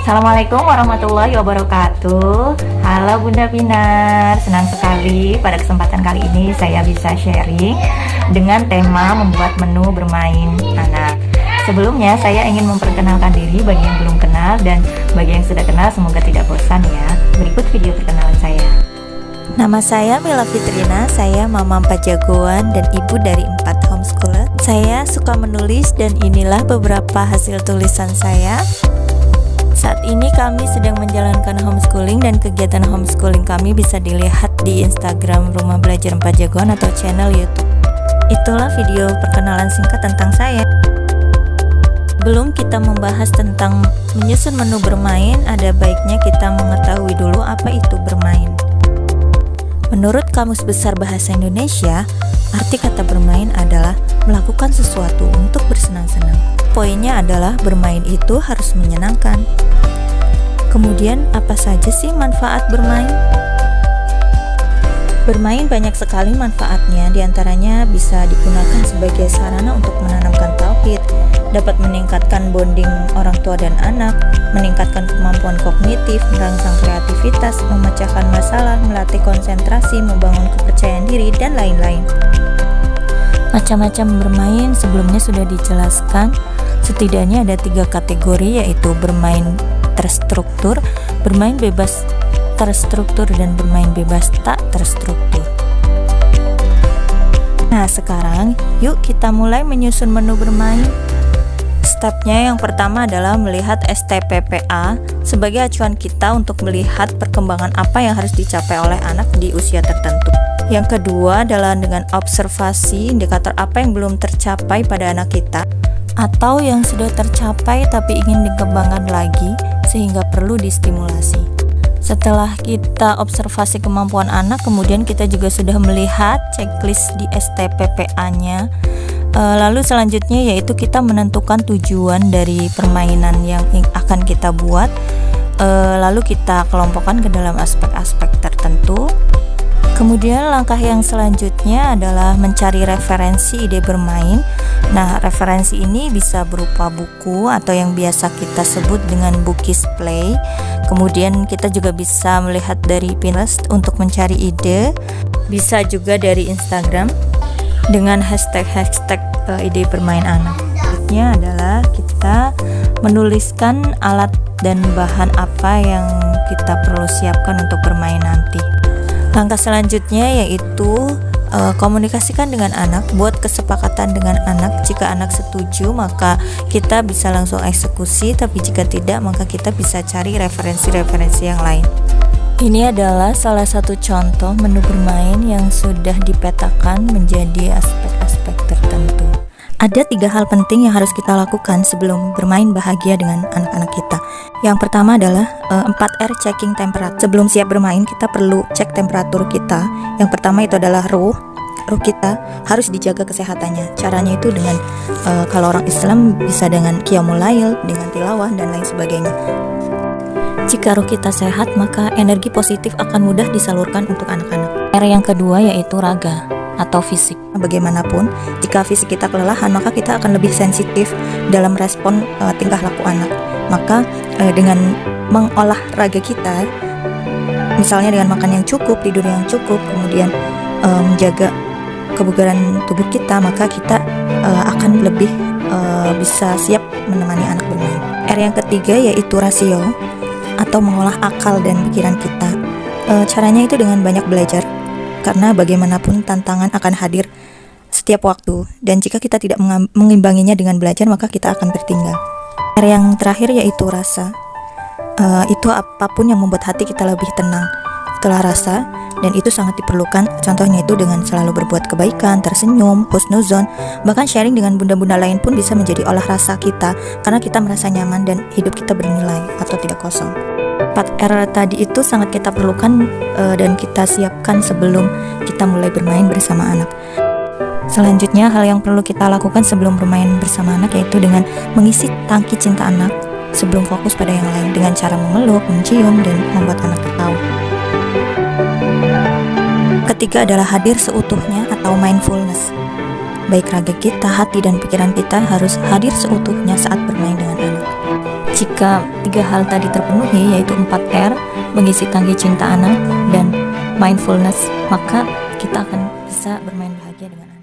Assalamualaikum warahmatullahi wabarakatuh. Halo Bunda Pinar, senang sekali pada kesempatan kali ini saya bisa sharing dengan tema membuat menu bermain anak. Sebelumnya saya ingin memperkenalkan diri bagi yang belum kenal, dan bagi yang sudah kenal semoga tidak bosan ya. Berikut video perkenalan saya. Nama saya Mila Fitrina, saya mama 4 jagoan dan ibu dari 4 homeschooler. Saya suka menulis dan inilah beberapa hasil tulisan saya. Saat ini kami sedang menjalankan homeschooling dan kegiatan homeschooling kami bisa dilihat di Instagram Rumah Belajar 4 Jagoan atau channel YouTube. Itulah video perkenalan singkat tentang saya. Sebelum kita membahas tentang menyusun menu bermain, ada baiknya kita mengetahui dulu apa itu bermain. Menurut Kamus Besar Bahasa Indonesia, arti kata bermain adalah melakukan sesuatu untuk bersenang-senang. Poinnya adalah bermain itu harus menyenangkan. Kemudian, apa saja sih manfaat bermain? Bermain banyak sekali manfaatnya, diantaranya bisa digunakan sebagai sarana untuk menanamkan tauhid, dapat meningkatkan bonding orang tua dan anak, meningkatkan kemampuan kognitif, merangsang kreativitas, memecahkan masalah, melatih konsentrasi, membangun kepercayaan diri, dan lain-lain. Macam-macam bermain sebelumnya sudah dijelaskan. Setidaknya ada 3 kategori, yaitu bermain terstruktur, bermain bebas terstruktur, dan bermain bebas tak terstruktur. Nah, sekarang yuk kita mulai menyusun menu bermain. Stepnya yang pertama adalah melihat STPPA sebagai acuan kita untuk melihat perkembangan apa yang harus dicapai oleh anak di usia tertentu. Yang kedua adalah dengan observasi indikator apa yang belum tercapai pada anak kita, atau yang sudah tercapai tapi ingin dikembangkan lagi sehingga perlu distimulasi. Setelah kita observasi kemampuan anak, kemudian kita juga sudah melihat checklist di STPPA-nya. Lalu selanjutnya yaitu kita menentukan tujuan dari permainan yang akan kita buat. Lalu kita kelompokkan ke dalam aspek-aspek tertentu. Kemudian langkah yang selanjutnya adalah mencari referensi ide bermain. Nah, referensi ini bisa berupa buku atau yang biasa kita sebut dengan Bookies Play. Kemudian kita juga bisa melihat dari Pinterest untuk mencari ide. Bisa juga dari Instagram dengan hashtag ide bermain anak. Berikutnya adalah kita menuliskan alat dan bahan apa yang kita perlu siapkan untuk bermain nanti. Langkah selanjutnya yaitu komunikasikan dengan anak, buat kesepakatan dengan anak. Jika anak setuju, maka kita bisa langsung eksekusi, tapi jika tidak, maka kita bisa cari referensi-referensi yang lain. Ini adalah salah satu contoh menu bermain yang sudah dipetakan menjadi aspek-aspek tertentu. Ada 3 hal penting yang harus kita lakukan sebelum bermain bahagia dengan anak-anak kita. Yang pertama adalah 4R checking temperature. Sebelum siap bermain, kita perlu cek temperatur kita. Yang pertama itu adalah ruh kita harus dijaga kesehatannya. Caranya itu dengan kalau orang Islam bisa dengan qiyamul lail, dengan tilawah, dan lain sebagainya. Jika ruh kita sehat, maka energi positif akan mudah disalurkan untuk anak-anak. R yang kedua yaitu raga atau fisik. Bagaimanapun, jika fisik kita kelelahan, maka kita akan lebih sensitif dalam respon tingkah laku anak. Maka dengan mengolah raga kita, misalnya dengan makan yang cukup, tidur yang cukup, kemudian menjaga kebugaran tubuh kita, maka kita akan lebih bisa siap menemani anak bermain. R yang ketiga yaitu rasio atau mengolah akal dan pikiran kita. Caranya itu dengan banyak belajar, karena bagaimanapun tantangan akan hadir setiap waktu, dan jika kita tidak mengimbanginya dengan belajar, maka kita akan tertinggal. R yang terakhir yaitu rasa. Itu apapun yang membuat hati kita lebih tenang, itulah rasa, dan itu sangat diperlukan. Contohnya itu dengan selalu berbuat kebaikan, tersenyum, husnuzon, bahkan sharing dengan bunda-bunda lain pun bisa menjadi olah rasa kita, karena kita merasa nyaman dan hidup kita bernilai atau tidak kosong. 4R tadi itu sangat kita perlukan dan kita siapkan sebelum kita mulai bermain bersama anak. Selanjutnya, hal yang perlu kita lakukan sebelum bermain bersama anak yaitu dengan mengisi tangki cinta anak sebelum fokus pada yang lain, dengan cara memeluk, mencium, dan membuat anak tertawa. Ketiga adalah hadir seutuhnya atau mindfulness. Baik raga kita, hati, dan pikiran kita harus hadir seutuhnya saat bermain dengan anak. Jika 3 hal tadi terpenuhi, yaitu 4R, mengisi tangki cinta anak, dan mindfulness, maka kita akan bisa bermain bahagia dengan anak.